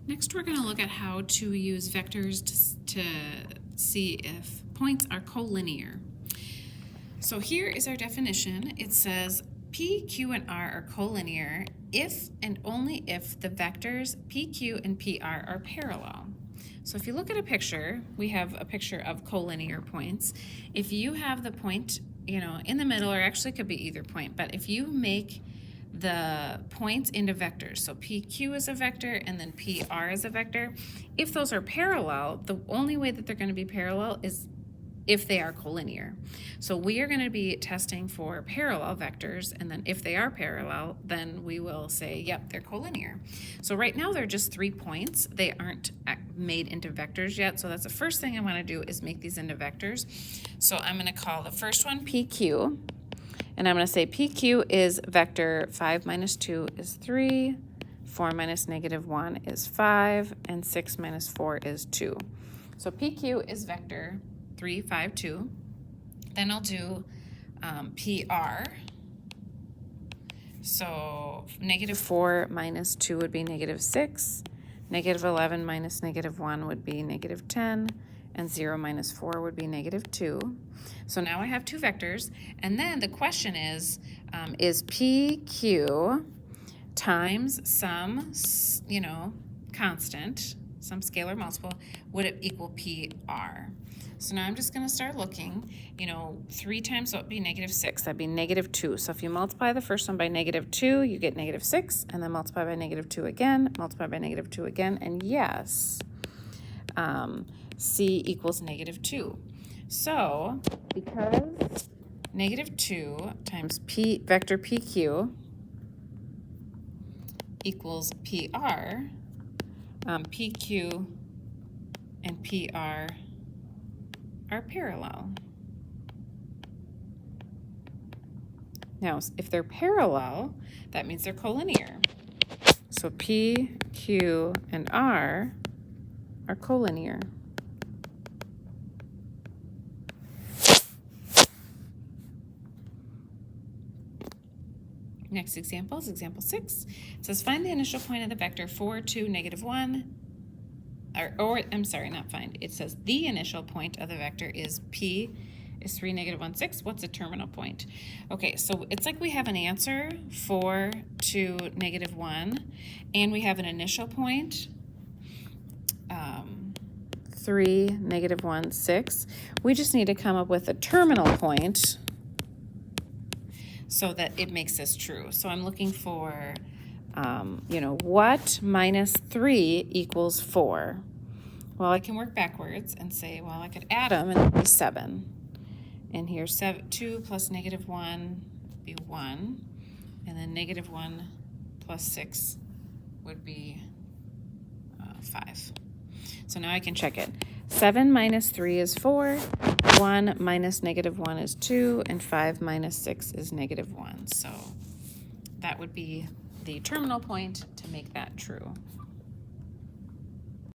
Next, we're going to look at how to use vectors to see if points are collinear. So here is our definition. It says P, Q, and R are collinear if and only if the vectors P, Q, and PR are parallel. So if you look at a picture, we have a picture of collinear points. If you have the point, in the middle, or actually it could be either point, but if you make the points into vectors, so PQ is a vector and then PR is a vector, if those are parallel, the only way that they're going to be parallel is if they are collinear. So we are going to be testing for parallel vectors, and then if they are parallel, then we will say, yep, they're collinear. So right now they're just 3 points. They aren't made into vectors yet, so that's the first thing I want to do is make these into vectors. So I'm going to call the first one PQ, and I'm going to say PQ is vector 5 minus 2 is 3, 4 minus -1 is 5, and 6 minus 4 is 2. So PQ is vector 3, 5, 2. Then I'll do PR. So -4 minus 2 would be -6. -11 minus -1 would be -10. And 0 minus 4 would be -2. So now I have 2 vectors. And then the question is PQ times some, constant, some scalar multiple, would it equal PR? So now I'm just going to start looking. 3 times that would be -6. That'd be -2. So if you multiply the first one by -2, you get -6, and then multiply by -2 again, multiply by -2 again, and yes, C equals -2. So because -2 times P vector PQ equals PR, PQ and PR are parallel. Now, if they're parallel, that means they're collinear. So P, Q, and R are collinear. Next example is example 6. It says find the initial point of the vector 4, 2, -1. Or I'm sorry, not find. It says the initial point of the vector is P is 3, -1, 6. What's the terminal point? Okay, so it's like we have an answer 4, 2, -1, and we have an initial point 3, -1, 6. We just need to come up with a terminal point so that it makes this true. So I'm looking for, what minus 3 equals 4? Well, I can work backwards and say, well, I could add them and it'd be 7. And here, 2 plus -1 would be 1. And then -1 plus 6 would be 5. So now I can check it. 7 minus 3 is 4. 1 minus -1 is 2, and 5 minus 6 is -1. So that would be the terminal point to make that true.